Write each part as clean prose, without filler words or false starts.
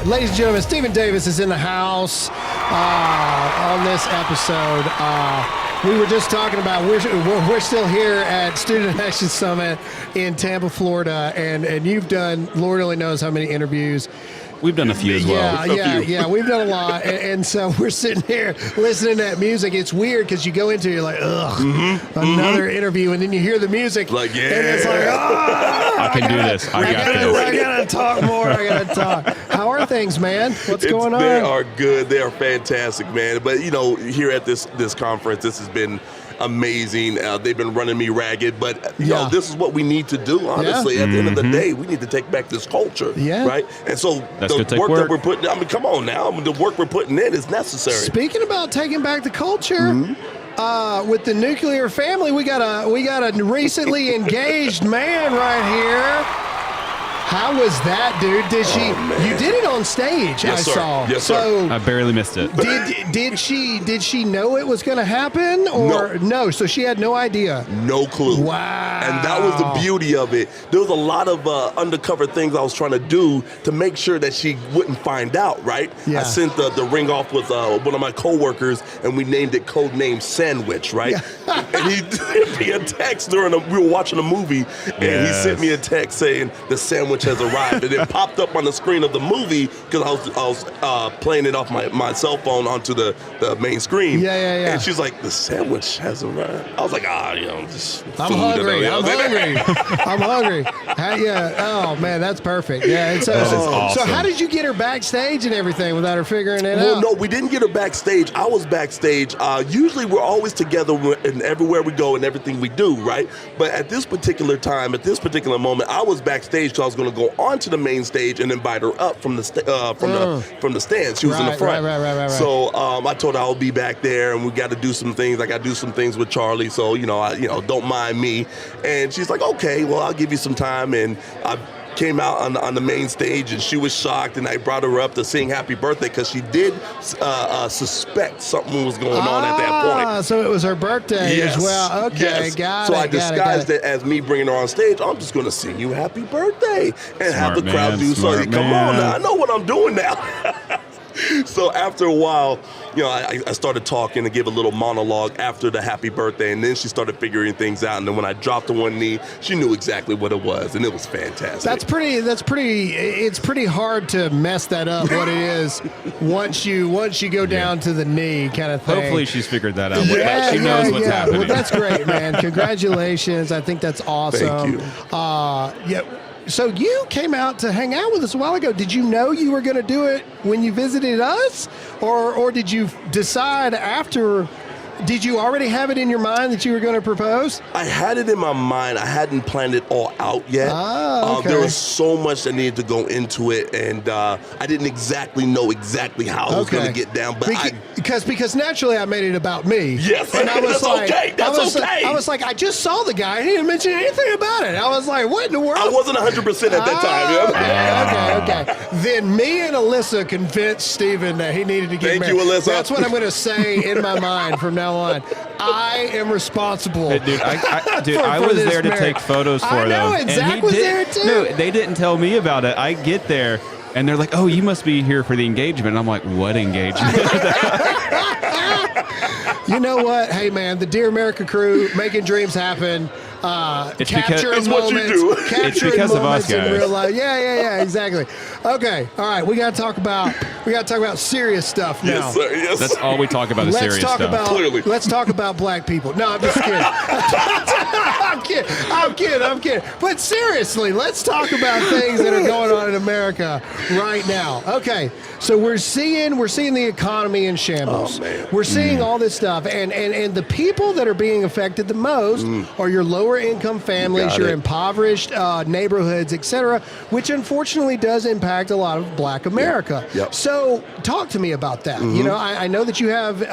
Ladies and gentlemen, Stephen Davis is in the house on this episode. We were just talking about we're still here at Student Action Summit in Tampa, Florida, and you've done Lord only knows how many interviews. We've done a few as well. Yeah, we've done a lot. And so we're sitting here listening to that music. It's weird because you go into it, you're like, another interview, and then you hear the music. Like, yeah. And it's like, I can do this. I got this. I got to talk more. I got to talk. How are things, man? What's going on? They are good. They are fantastic, man. But, you know, here at this conference, this has been amazing. They've been running me ragged, but you know, this is what we need to do, honestly. At the end of the day, we need to take back this culture, right? And so the work that we're putting, I mean, come on now. I mean, the work we're putting in is necessary. Speaking about taking back the culture, with the nuclear family, we got a recently engaged man right here. How was that, dude? You did it on stage, yes, I sir. saw. Yes, so sir. I barely missed it. Did she know it was going to happen, or no? So she had no idea. No clue. Wow. And that was the beauty of it. There was a lot of undercover things I was trying to do to make sure that she wouldn't find out, right? Yeah. I sent the ring off with one of my coworkers, and we named it Codename Sandwich, right? Yeah. And he sent me a text we were watching a movie, and he sent me a text saying the sandwich has arrived, and it popped up on the screen of the movie because I was playing it off my cell phone onto the main screen. Yeah. And she's like, the sandwich has arrived. I was like, I'm hungry. I'm hungry. Oh man, that's perfect. Yeah. And so how did you get her backstage and everything without her figuring it out? Well, no, we didn't get her backstage. I was backstage. Usually we're always together in everywhere we go and everything we do, right? But at this particular time, at this particular moment, I was backstage because I was going to go onto the main stage and invite her up from the stands. She was in the front. Right. So I told her I'll be back there, and we got to do some things. I got to do some things with Charlie, so don't mind me. And she's like, okay, well, I'll give you some time. And I came out on the main stage, and she was shocked, and I brought her up to sing happy birthday because she did suspect something was going on at that point. So it was her birthday as well. Okay, got it. So I disguised it as me bringing her on stage. I'm just going to sing you happy birthday and have the crowd do something. Come on now, I know what I'm doing now. So after a while, I started talking and gave a little monologue after the happy birthday, and then she started figuring things out. And then when I dropped to one knee, she knew exactly what it was, and it was fantastic. It's pretty hard to mess that up. What it is once you go down to the knee, kind of thing. Hopefully she's figured that out. She knows what's happening. Well, that's great, man. Congratulations. I think that's awesome. Thank you. So you came out to hang out with us a while ago. Did you know you were going to do it when you visited us? Or did you decide after? Did you already have it in your mind that you were going to propose? I had it in my mind. I hadn't planned it all out yet. Okay. There was so much that needed to go into it, and I didn't exactly know how I was going to get down. But because naturally I made it about me. Yes, and I was okay. That's okay. I was like, I just saw the guy. He didn't mention anything about it. I was like, what in the world? I wasn't 100% at that time. Okay. Then me and Alyssa convinced Stephen that he needed to get married. Thank you, Alyssa. That's what I'm going to say in my mind from now on. I am responsible. Hey, dude, I was there to take photos for them. I know, and Zach was there too. No, they didn't tell me about it. I get there, and they're like, oh, you must be here for the engagement. And I'm like, what engagement? You know what? Hey, man, the Dear America crew, making dreams happen. It's capturing moments. It's because of us, guys. In real life. Yeah, exactly. Okay, all right. We got to talk about serious stuff now. Yes, sir. Yes. That's all we talk about is serious stuff. Clearly. Let's talk about black people. No, I'm just kidding. I'm kidding. But seriously, let's talk about things that are going on in America right now. Okay, so we're seeing the economy in shambles. Oh, man. We're seeing all this stuff, and the people that are being affected the most are your lower income families, your impoverished neighborhoods, etc., which unfortunately does impact a lot of black America. Yep. So talk to me about that. I know that you have,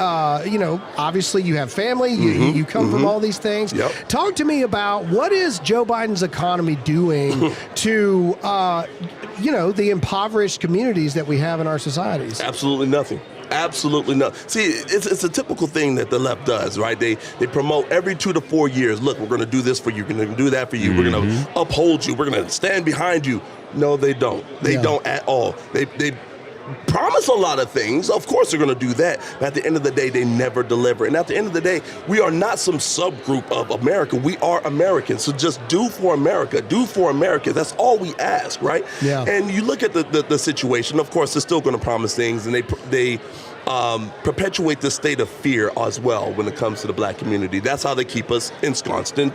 obviously you have family, you come from all these things. Yep. Talk to me about what is Joe Biden's economy doing to, the impoverished communities that we have in our societies? Absolutely nothing. Absolutely not. See, it's a typical thing that the left does, right? They promote every 2 to 4 years. Look, we're going to do this for you. We're going to do that for you. We're going to uphold you. We're going to stand behind you. No, they don't. They don't at all. They promise a lot of things. Of course they're going to do that. But at the end of the day, they never deliver. And at the end of the day, we are not some subgroup of America. We are Americans. So just do for America. Do for America. That's all we ask, right? Yeah. And you look at the situation. Of course, they're still going to promise things, and they perpetuate the state of fear as well when it comes to the black community. That's how they keep us ensconced. They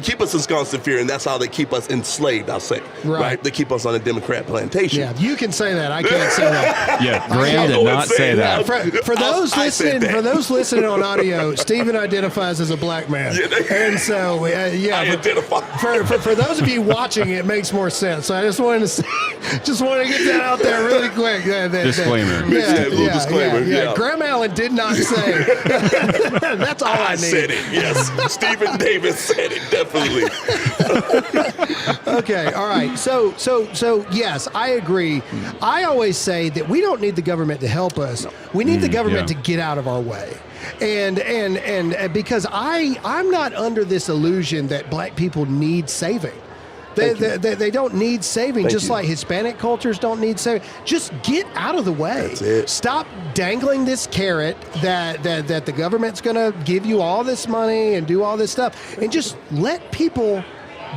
keep us ensconced in fear, and that's how they keep us enslaved, I'll say. Right? They keep us on a Democrat plantation. Yeah, you can say that. I can't say that. Yeah, Graham did not say that. For those listening on audio, Stephen identifies as a black man. And so, I identify. For those of you watching, it makes more sense. So I just wanted to get that out there really quick. Disclaimer. Disclaimer. Yeah. Graham Allen did not say. That's all I need. Said it. Yes, Stephen Davis said it. Definitely. Okay. All right. So yes, I agree. I always say that we don't need the government to help us. We need the government to get out of our way. And because I'm not under this illusion that black people need saving. They don't need saving, just like Hispanic cultures don't need saving. Just get out of the way. That's it. Stop dangling this carrot that the government's going to give you all this money and do all this stuff, and just let people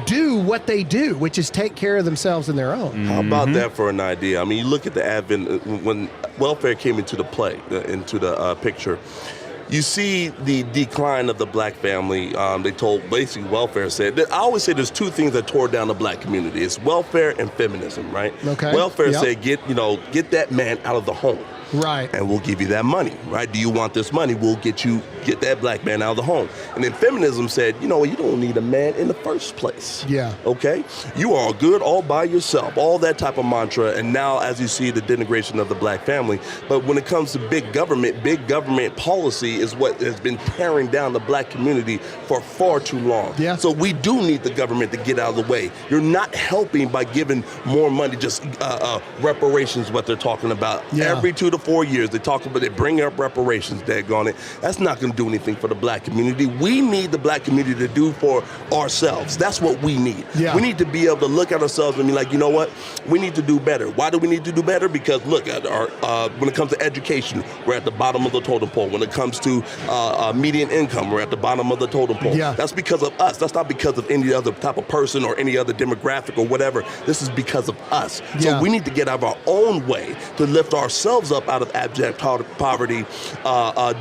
do what they do, which is take care of themselves and their own. How about that for an idea? I mean, you look at the advent when welfare came into the picture. You see the decline of the black family. They told basically welfare said. I always say there's two things that tore down the black community. It's welfare and feminism, right? Okay. Welfare said get that man out of the home. Right. And we'll give you that money, right? Do you want this money? We'll get that black man out of the home. And then feminism said, you don't need a man in the first place. Yeah. Okay? You are good all by yourself, all that type of mantra. And now, as you see, the denigration of the black family. But when it comes to big government policy is what has been tearing down the black community for far too long. Yeah. So we do need the government to get out of the way. You're not helping by giving more money, just reparations, what they're talking about. Yeah. Every 2 to 4 years, they bring up reparations, daggone it. That's not going to do anything for the black community. We need the black community to do for ourselves. That's what we need. Yeah. We need to be able to look at ourselves and be like, you know what? We need to do better. Why do we need to do better? Because look at our when it comes to education, we're at the bottom of the totem pole. When it comes to median income, we're at the bottom of the totem pole. Yeah. That's because of us. That's not because of any other type of person or any other demographic or whatever. This is because of us. Yeah. So we need to get out of our own way to lift ourselves up out of abject poverty,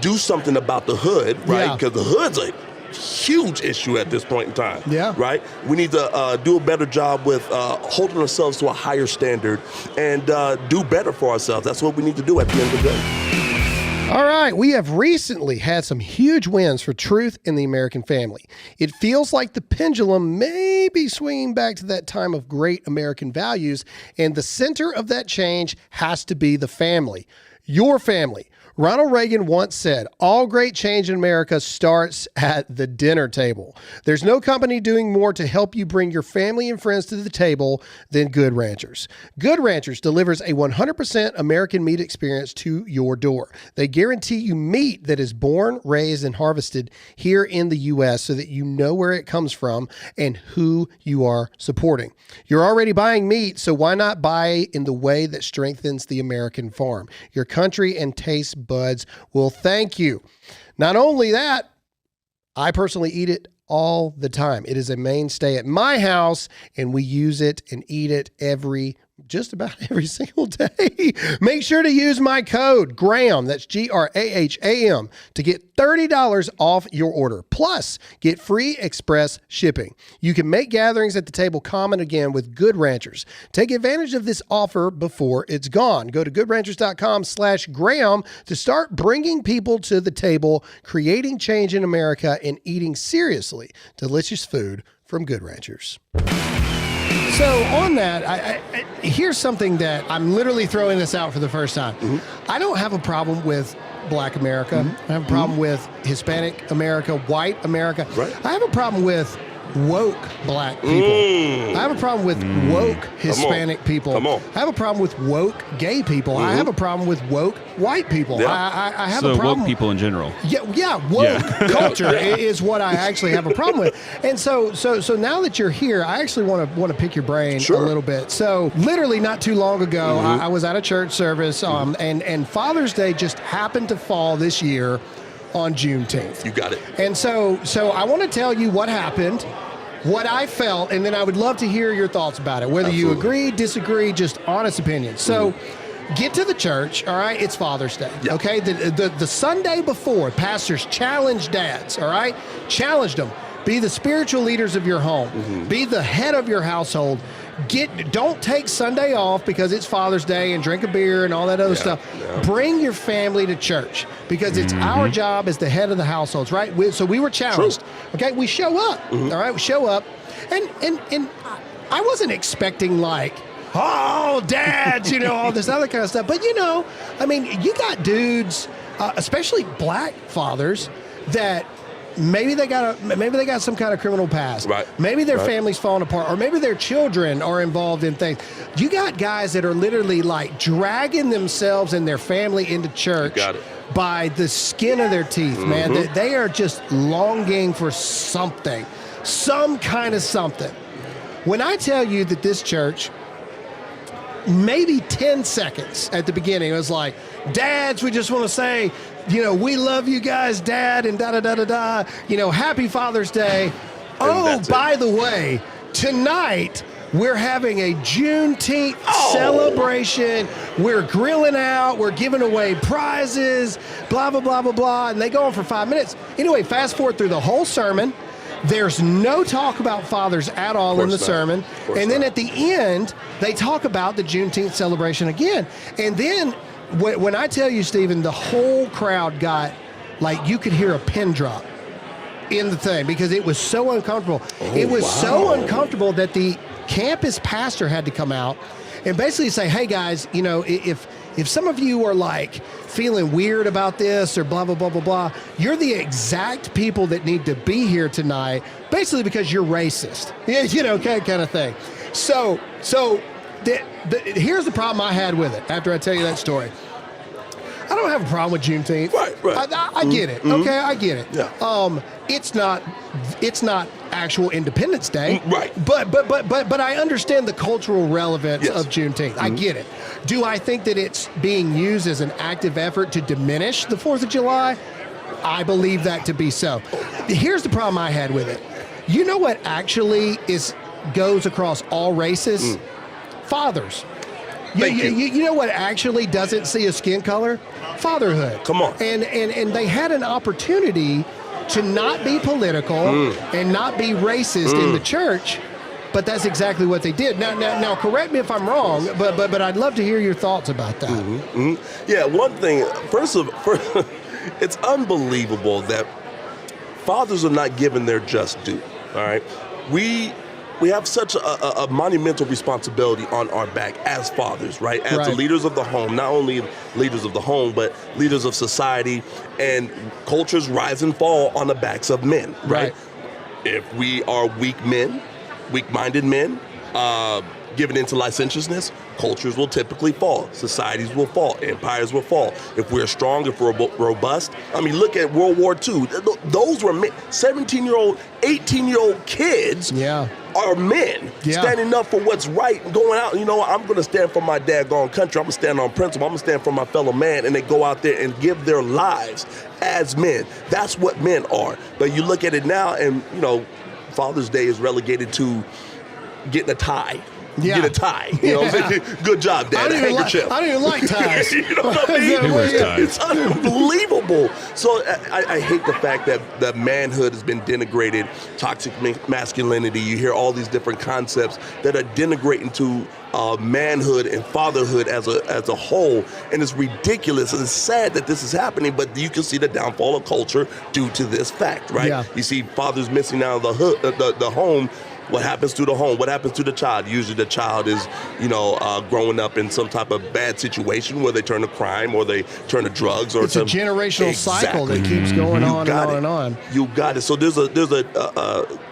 do something about the hood, right? Because the hood's a huge issue at this point in time. Yeah. Right? We need to do a better job with holding ourselves to a higher standard and do better for ourselves. That's what we need to do at the end of the day. All right, we have recently had some huge wins for truth in the American family. It feels like the pendulum may be swinging back to that time of great American values, and the center of that change has to be the family. Your family. Ronald Reagan once said, all great change in America starts at the dinner table. There's no company doing more to help you bring your family and friends to the table than Good Ranchers. Good Ranchers delivers a 100% American meat experience to your door. They guarantee you meat that is born, raised, and harvested here in the U.S. so that you know where it comes from and who you are supporting. You're already buying meat, so why not buy in the way that strengthens the American farm? Your country and taste buds will thank you. Not only that, I personally eat it all the time. It is a mainstay at my house, and we use it and eat it just about every single day. Make sure to use my code GRAHAM, that's GRAHAM, to get $30 off your order. Plus, get free express shipping. You can make gatherings at the table common again with Good Ranchers. Take advantage of this offer before it's gone. Go to goodranchers.com/Graham to start bringing people to the table, creating change in America, and eating seriously delicious food from Good Ranchers. So on that, here's something that I'm literally throwing this out for the first time. Mm-hmm. I don't have a problem with Black America. Mm-hmm. I have a problem with Hispanic America, white America. Right. I have a problem with woke black people. I have a problem with woke Hispanic people. Come on. I have a problem with woke gay people. I have a problem with woke white people. Yeah. I have so a problem. woke people in general. Yeah, woke culture is what I actually have a problem with. And so now that you're here, I actually want to pick your brain a little bit. So literally not too long ago, I was at a church service, and Father's Day just happened to fall this year on Juneteenth. You got it. And so I want to tell you what happened, what I felt, and then I would love to hear your thoughts about it, whether you agree, disagree, just honest opinions. So get to the church, all right? It's Father's Day, okay? The Sunday before, pastors challenged dads, all right? Challenged them. Be the spiritual leaders of your home. Be the head of your household. Don't take Sunday off because it's Father's Day and drink a beer and all that other stuff. Bring your family to church because it's our job as the head of the households, right? So we were challenged. Okay, we show up. All right, we show up, and I wasn't expecting like, oh, dads, all this other kind of stuff. But I mean, you got dudes, especially black fathers, that maybe they got some kind of criminal past. Right. Maybe their family's falling apart, or maybe their children are involved in things. You got guys that are literally like dragging themselves and their family into church by the skin of their teeth, man. They are just longing for something, some kind of something. When I tell you that this church, maybe 10 seconds at the beginning, it was like, dads, we just want to say, we love you guys, Dad, and da-da-da-da-da. Happy Father's Day. Oh, by the way, tonight we're having a Juneteenth celebration. We're grilling out. We're giving away prizes, blah, blah, blah, blah, blah. And they go on for 5 minutes. Anyway, fast forward through the whole sermon. There's no talk about fathers at all in the sermon. And then at the end, they talk about the Juneteenth celebration again. And then when I tell you, Stephen, the whole crowd got, like, you could hear a pin drop in the thing because it was so uncomfortable. It was so uncomfortable that the campus pastor had to come out and basically say, hey, guys, if some of you are, like, feeling weird about this or blah, blah, blah, blah, blah, you're the exact people that need to be here tonight, basically because you're racist, kind of thing. So here's the problem I had with it after I tell you that story. I don't have a problem with Juneteenth. Right. I get it. Okay, I get it. Yeah. It's not actual Independence Day. Right. But I understand the cultural relevance of Juneteenth. I get it. Do I think that it's being used as an active effort to diminish the 4th of July? I believe that to be so. Here's the problem I had with it. You know what actually goes across all races? Fathers. You know what actually doesn't see a skin color? Fatherhood. Come on. And they had an opportunity to not be political and not be racist in the church, but that's exactly what they did. Now, correct me if I'm wrong, but I'd love to hear your thoughts about that. Yeah, one thing. First, it's unbelievable that fathers are not given their just due. All right, we have such a monumental responsibility on our back as fathers, right? As the leaders of the home, not only leaders of the home, but leaders of society, and cultures rise and fall on the backs of men, right? If we are weak-minded men, given into licentiousness, cultures will typically fall. Societies will fall. Empires will fall. If we're strong, if we're robust. I mean, look at World War II. Those were 17-year-old, 18-year-old kids are men standing up for what's right and going out. I'm going to stand for my daggone country. I'm going to stand on principle. I'm going to stand for my fellow man. And they go out there and give their lives as men. That's what men are. But you look at it now and, Father's Day is relegated to getting a tie. Get a tie. Good job, Dad. I don't even like ties. You know what I mean? It's unbelievable. So I hate the fact that manhood has been denigrated, toxic masculinity. You hear all these different concepts that are denigrating to manhood and fatherhood as a whole, and it's ridiculous and it's sad that this is happening. But you can see the downfall of culture due to this fact, right? You see fathers missing out of the home What happens to the home? What happens to the child? Usually the child is, growing up in some type of bad situation where they turn to crime or they turn to drugs. Or it's a generational cycle that keeps going on and on and on. You got it. So there's a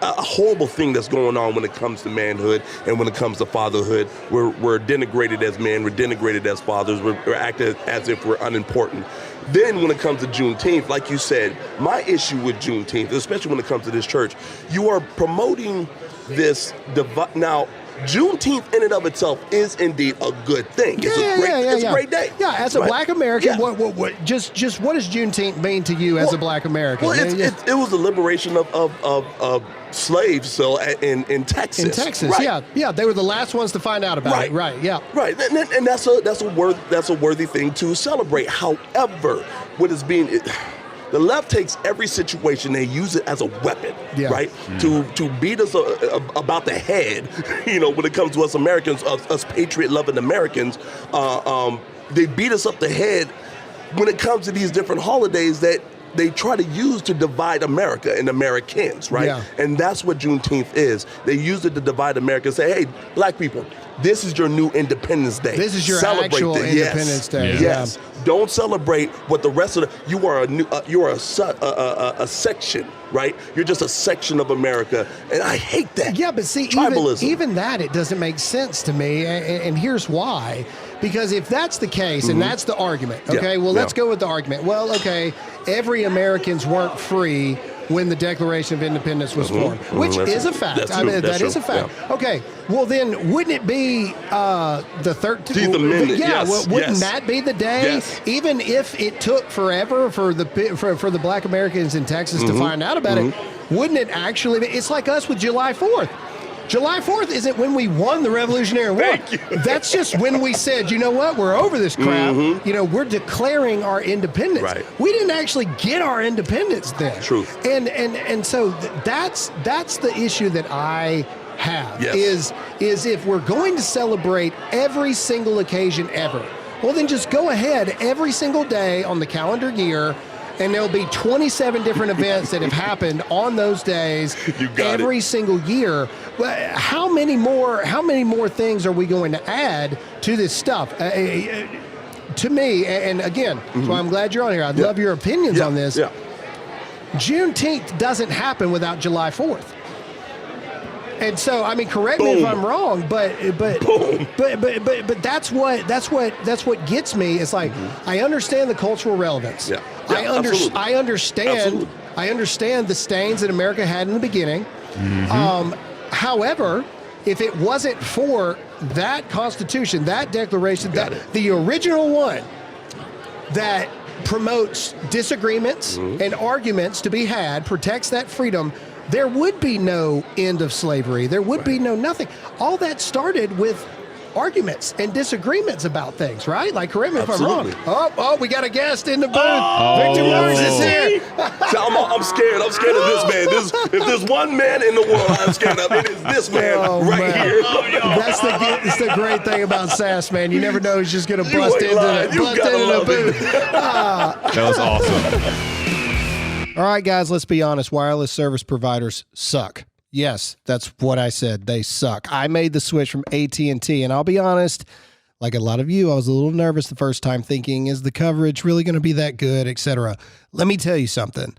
horrible thing that's going on when it comes to manhood and when it comes to fatherhood. We're denigrated as men. We're denigrated as fathers. We're acted as if we're unimportant. Then when it comes to Juneteenth, like you said, my issue with Juneteenth, especially when it comes to this church, you are promoting this now. Juneteenth in and of itself is indeed a good thing. It's a great day. Yeah, as a Black American, what what does Juneteenth mean to you as a Black American? Well, it was the liberation of slaves. So in Texas, right. yeah, they were the last ones to find out about it. Right, yeah, right, and that's a worthy thing to celebrate. However, what is being the left takes every situation, they use it as a weapon, right? To beat us about the head, when it comes to us Americans, us patriot-loving Americans, they beat us up the head when it comes to these different holidays that they try to use to divide America and Americans, right? Yeah. And that's what Juneteenth is. They use it to divide America and say, hey, Black people, this is your new Independence Day. This is your actual Independence Day. Yes. Don't celebrate what the rest of you are a section, right? You're just a section of America, and I hate that. Yeah, but see, even that, it doesn't make sense to me, and here's why. Because if that's the case, and that's the argument, okay, let's go with the argument. Well, okay, every Americans weren't free when the Declaration of Independence was formed, which is a fact. That is a fact. Yeah. Okay, well then, wouldn't it be the 13th Amendment? Yeah, wouldn't that be the day? Yes. Even if it took forever for the Black Americans in Texas to find out about it, wouldn't it actually be? It's like us with July 4th. July 4th isn't when we won the Revolutionary War. That's just when we said, you know what, we're over this crap. We're declaring our independence. Right. We didn't actually get our independence then. Truth. And so that's the issue that I have. Yes. Is if we're going to celebrate every single occasion ever, well then just go ahead every single day on the calendar year, and there'll be 27 different events that have happened on those days every single year. How many more things are we going to add to this stuff? To me, and again, so I'm glad you're on here. I'd love your opinions on this. Yeah. Juneteenth doesn't happen without July 4th. And so, I mean, correct me if I'm wrong, but that's what gets me. It's like I understand the cultural relevance. Yeah. I understand. I understand the stains that America had in the beginning. However, if it wasn't for that Constitution, that Declaration, the original one that promotes disagreements and arguments to be had, protects that freedom, there would be no end of slavery. There would be no nothing. All that started with arguments and disagreements about things, right? Like, correct me if I'm wrong. Oh, we got a guest in the booth. Victor Morris is here. So I'm scared. I'm scared of this man. If there's one man in the world I'm scared of, it is this man here. That's the great thing about SAS, man. You never know who's just going to bust into the booth. That was awesome. All right, guys, let's be honest. Wireless service providers suck. Yes, that's what I said. They suck. I made the switch from AT&T, and I'll be honest, like a lot of you, I was a little nervous the first time thinking, is the coverage really going to be that good, etc. Let me tell you something.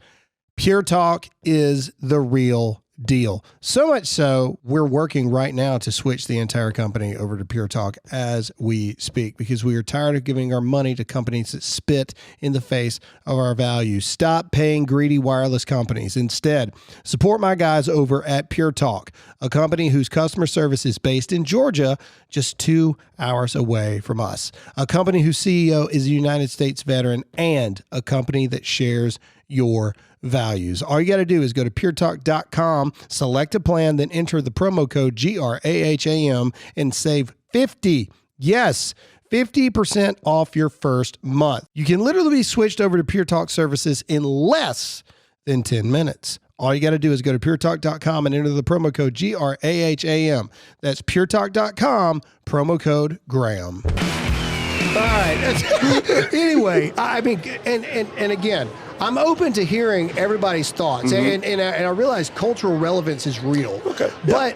Pure Talk is the real deal. So much so, we're working right now to switch the entire company over to Pure Talk as we speak, because we are tired of giving our money to companies that spit in the face of our values. Stop paying greedy wireless companies. Instead, support my guys over at Pure Talk, a company whose customer service is based in Georgia, just 2 hours away from us. A company whose CEO is a United States veteran, and a company that shares your values. All you got to do is go to puretalk.com, select a plan, then enter the promo code GRAHAM and save 50% off your first month. You can literally be switched over to Pure Talk services in less than 10 minutes. All you got to do is go to puretalk.com and enter the promo code GRAHAM. That's puretalk.com, promo code Graham. All right. Anyway, I mean, and again, I'm open to hearing everybody's thoughts, and I realize cultural relevance is real. Okay. Yeah.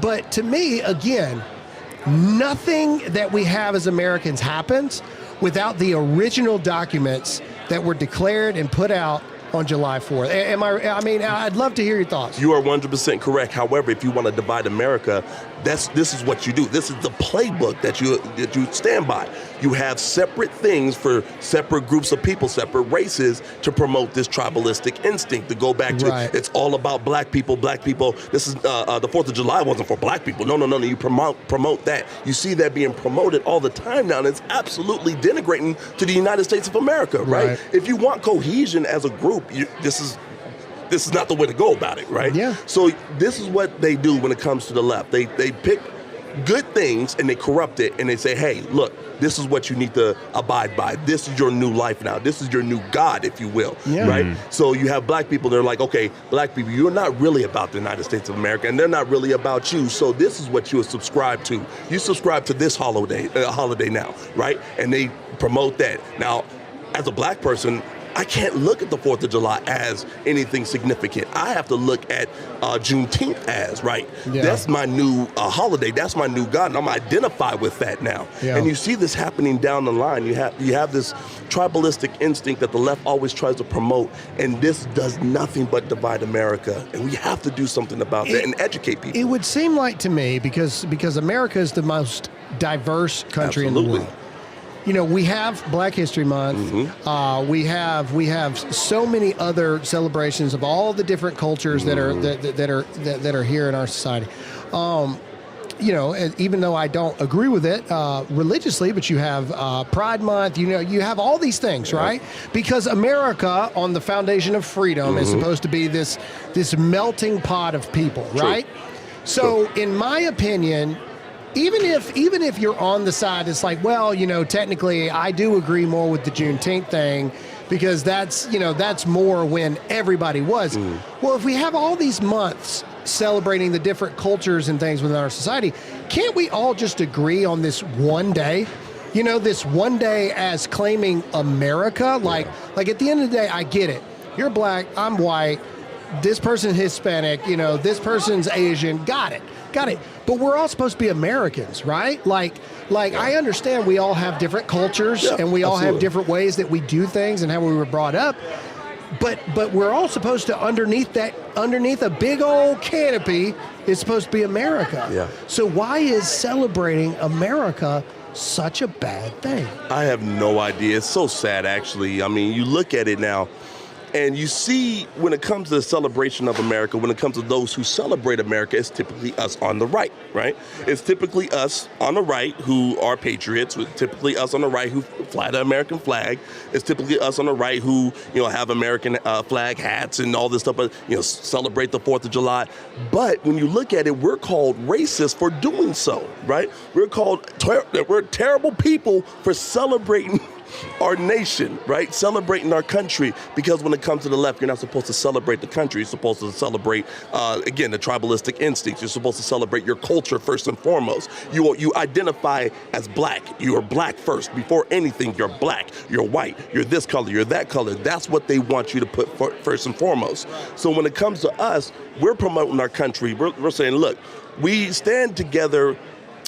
But to me, again, nothing that we have as Americans happens without the original documents that were declared and put out on July 4th. I mean, I'd love to hear your thoughts. You are 100% correct. However, if you want to divide America, this is what you do. This is the playbook that you stand by. You have separate things for separate groups of people, separate races, to promote this tribalistic instinct. To go back to, it's all about black people. Black people. This is the 4th of July wasn't for black people. No. You promote that. You see that being promoted all the time now, and it's absolutely denigrating to the United States of America, right? If you want cohesion as a group, this is not the way to go about it, right? Yeah. So this is what they do when it comes to the left. They pick good things and they corrupt it, and they say, hey, look, this is what you need to abide by. This is your new life now. This is your new God, if you will, right? So you have black people, they're like, okay, black people, you're not really about the United States of America, and they're not really about you, so this is what you subscribe to. You subscribe to this holiday now, right? And they promote that. Now, as a black person, I can't look at the 4th of July as anything significant. I have to look at Juneteenth as, right? Yeah. That's my new holiday. That's my new God, and I'm identified with that now. Yeah. And you see this happening down the line. You have this tribalistic instinct that the left always tries to promote, and this does nothing but divide America. And we have to do something about that and educate people. It would seem like to me, because America is the most diverse country in the world. You know, we have Black History Month. We have so many other celebrations of all the different cultures that are here in our society. You know, even though I don't agree with it religiously, but you have Pride Month. You know, you have all these things, right? Because America, on the foundation of freedom, is supposed to be this melting pot of people, right? So, in my opinion, even if you're on the side, it's like, well, you know, technically I do agree more with the Juneteenth thing, because that's more when everybody was. Well, if we have all these months celebrating the different cultures and things within our society, can't we all just agree on this one day? You know, this one day as claiming America? Like at the end of the day, I get it. You're black, I'm white, this person's Hispanic, you know, this person's Asian, got it. But we're all supposed to be Americans, right? Like I understand we all have different cultures and we all have different ways that we do things and how we were brought up. But we're all supposed to, underneath a big old canopy, is supposed to be America. Yeah. So why is celebrating America such a bad thing? I have no idea. It's so sad, actually. I mean, you look at it now, and you see, when it comes to the celebration of America, when it comes to those who celebrate America, it's typically us on the right? It's typically us on the right who are patriots. It's typically us on the right who fly the American flag. It's typically us on the right who, you know, have American flag hats and all this stuff, but, you know, celebrate the 4th of July. But when you look at it, we're called racist for doing so, right? We're called, we're terrible people for celebrating our nation, right? Celebrating our country, because when it comes to the left, you're not supposed to celebrate the country. You're supposed to celebrate, again, the tribalistic instincts. You're supposed to celebrate your culture first and foremost. You identify as black. You are black first. Before anything, you're black. You're white. You're this color. You're that color. That's what they want you to put first and foremost. So when it comes to us, we're promoting our country. We're saying, look, we stand together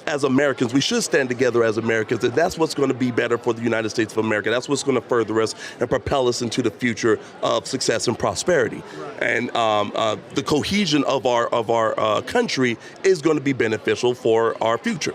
as Americans. We should stand together as Americans, and that's what's going to be better for the United States of America. That's what's going to further us and propel us into the future of success and prosperity. And the cohesion of our country is going to be beneficial for our future.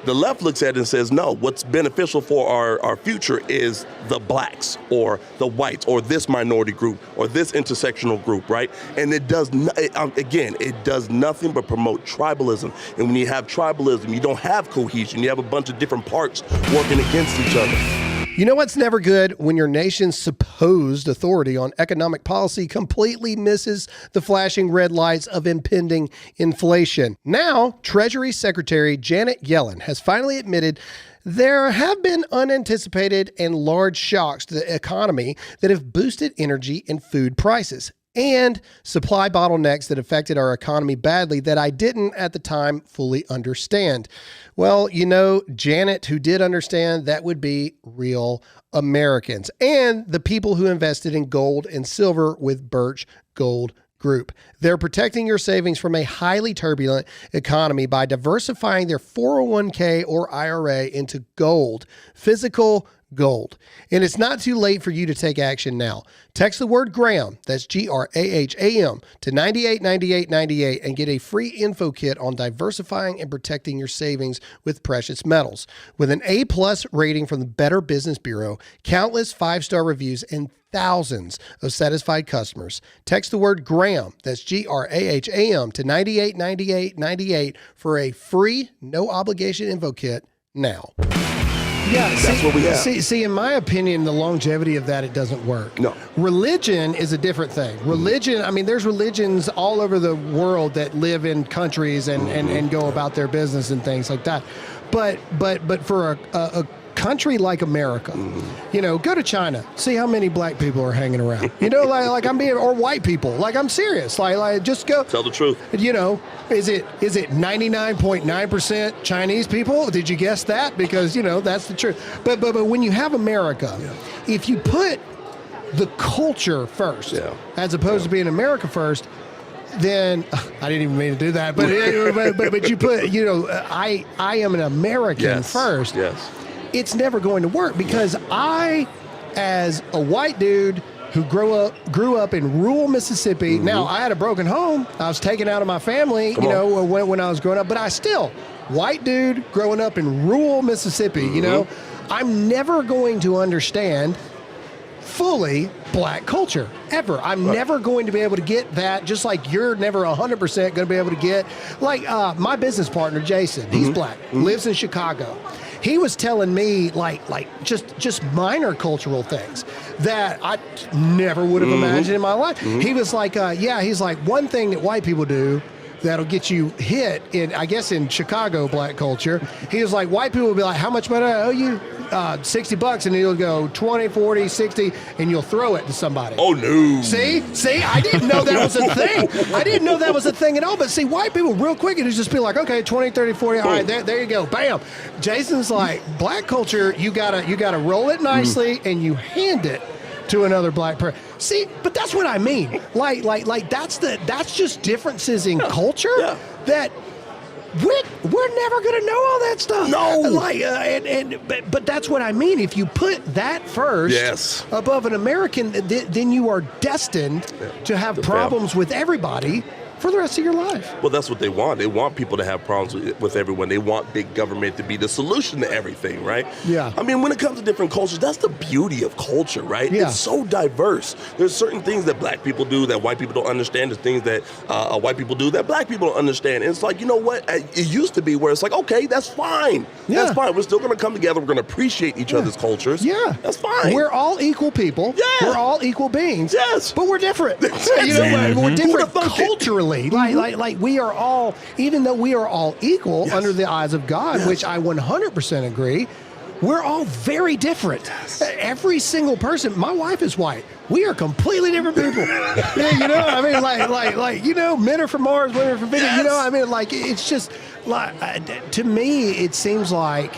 The left looks at it and says, no, what's beneficial for our future is the blacks or the whites or this minority group or this intersectional group, right? And it does, it does nothing but promote tribalism. And when you have tribalism, you don't have cohesion. You have a bunch of different parts working against each other. You know what's never good? When your nation's supposed authority on economic policy completely misses the flashing red lights of impending inflation. Now, Treasury Secretary Janet Yellen has finally admitted there have been unanticipated and large shocks to the economy that have boosted energy and food prices. and supply bottlenecks that affected our economy badly that I didn't at the time fully understand. Well, Janet, who did understand, that would be real Americans and the people who invested in gold and silver with Birch Gold Group. They're protecting your savings from a highly turbulent economy by diversifying their 401k or IRA into gold, physical gold. And it's not too late for you to take action now. Text the word Graham, that's GRAHAM, to 989898 and get a free info kit on diversifying and protecting your savings with precious metals. With an A+ rating from the Better Business Bureau, countless 5-star reviews, and thousands of satisfied customers. Text the word Graham, that's GRAHAM, to 989898 for a free, no obligation info kit now. Yeah, that's what we have. See, in my opinion, the longevity of that, it doesn't work. No. Religion is a different thing. Religion, I mean, there's religions all over the world that live in countries and go about their business and things like that. But for a country like America, go to China, see how many black people are hanging around. Like I'm being, or white people. Like I'm serious. Like just go. Tell the truth. Is it 99.9% Chinese people? Did you guess that? Because that's the truth. But when you have America, if you put the culture first, as opposed to being America first, then I didn't even mean to do that. But you put I am an American first. Yes. It's never going to work because I, as a white dude who grew up in rural Mississippi. Now I had a broken home. I was taken out of my family, when I was growing up. But I still, white dude growing up in rural Mississippi. I'm never going to understand fully black culture ever. I'm never going to be able to get that. Just like you're never 100% going to be able to get. Like my business partner Jason, he's black, lives in Chicago. He was telling me like just minor cultural things that I never would have imagined in my life. He was like, he's like, one thing that white people do that'll get you hit in Chicago black culture. He was like, white people will be like, how much money I owe you? $60, and he'll go 20, 40, 60, and you'll throw it to somebody. Oh no. See, I didn't know that was a thing. I didn't know that was a thing at all. But see, white people real quick, it'll just be like, okay, 20, 30, 40, all right, there you go, bam. Jason's like, black culture, you gotta roll it nicely and you hand it to another black person. See, but that's what I mean. Like that's just differences in culture that we're never gonna know all that stuff. No. But that's what I mean. If you put that first above an American, then you are destined to have problems with everybody for the rest of your life. Well, that's what they want. They want people to have problems with everyone. They want big government to be the solution to everything, right? Yeah. I mean, when it comes to different cultures, that's the beauty of culture, right? Yeah. It's so diverse. There's certain things that black people do that white people don't understand. There's things that white people do that black people don't understand. And it's like, you know what? It used to be where it's like, okay, that's fine. Yeah. That's fine. We're still going to come together. We're going to appreciate each other's cultures. Yeah. That's fine. We're all equal people. Yeah. We're all equal beings. Yes. But we're different. Exactly. We're different Who would've thunk it? culturally. Like we are all, even though we are all equal under the eyes of God, which I 100% agree, we're all very different. Every single person. My wife is white. We are completely different people. I mean, like men are from Mars, women are from Venus. I mean, like it's just like to me, it seems like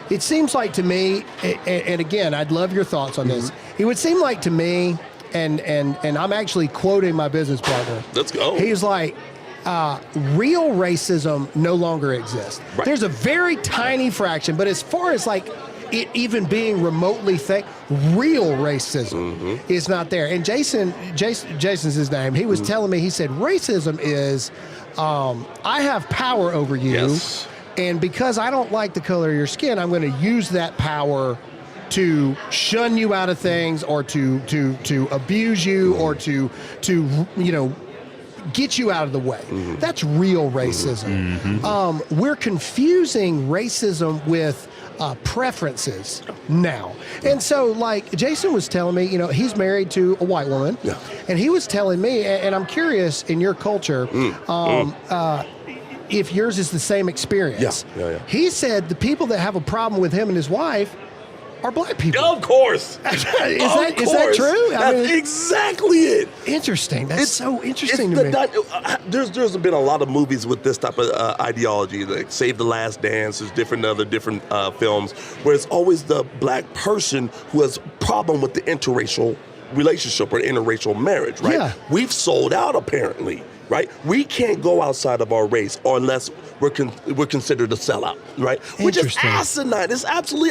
to me, and again, I'd love your thoughts on this. It would seem like to me, and I'm actually quoting my business partner. Let's go. He's like, real racism no longer exists. Right. There's a very tiny fraction, but as far as like it even being remotely real racism is not there. And Jason's his name. He was telling me, he said, racism is, I have power over you, and because I don't like the color of your skin, I'm going to use that power to shun you out of things, or to abuse you, or to get you out of the way. That's real racism. We're confusing racism with preferences now. And so like Jason was telling me, he's married to a white woman, and he was telling me, and I'm curious in your culture, if yours is the same experience. Yeah. He said the people that have a problem with him and his wife are black people. Of course. is that true? That's exactly it. Interesting. That's so interesting to me. There's been a lot of movies with this type of ideology, like Save the Last Dance. There's different films where it's always the black person who has a problem with the interracial relationship or interracial marriage, right? Yeah. We've sold out, apparently, right? We can't go outside of our race unless we're considered a sellout, right? Which is asinine. It's absolutely,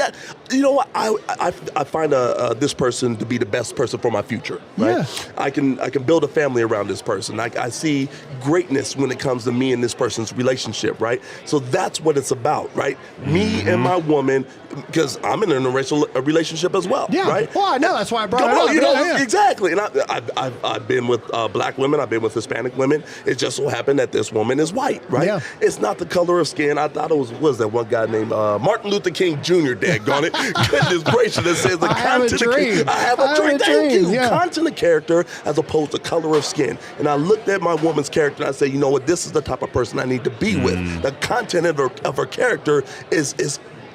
you know what? I find this person to be the best person for my future, right? Yeah. I can build a family around this person. I see greatness when it comes to me and this person's relationship, right? So that's what it's about, right? Me and my woman, because I'm in an interracial relationship as well, right? Well, I know. That's why I brought it up. Exactly. And I've been with black women. I've been with Hispanic women. It just so happened that this woman is white, right? Yeah. It's not the color of skin. I thought it was that one guy named Martin Luther King Jr., daggone it. Goodness gracious, that says the content of character. I have a dream. Thank you. Yeah. Content of character as opposed to color of skin. And I looked at my woman's character and I said, you know what, this is the type of person I need to be with. The content of her character is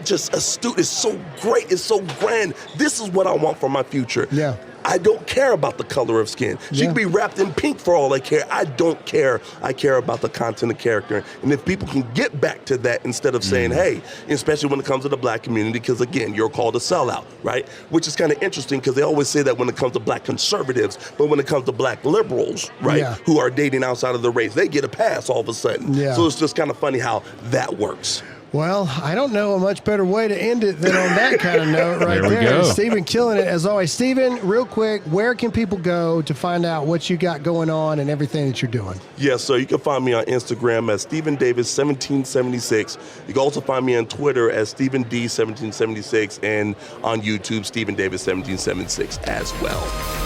just astute. It's so great. It's so grand. This is what I want for my future. Yeah. I don't care about the color of skin. She can be wrapped in pink for all I care. I don't care. I care about the content of character. And if people can get back to that instead of saying, hey, especially when it comes to the black community, because again, you're called a sellout, right? Which is kind of interesting because they always say that when it comes to black conservatives, but when it comes to black liberals, right, who are dating outside of the race, they get a pass all of a sudden. Yeah. So it's just kind of funny how that works. Well, I don't know a much better way to end it than on that kind of note right There we there. go. Stephen killing it as always. Stephen, real quick, where can people go to find out what you got going on and everything that you're doing? Yes, so you can find me on Instagram at Stephen Davis 1776. You can also find me on Twitter as Stephen D 1776 and on YouTube Stephen Davis 1776 as well.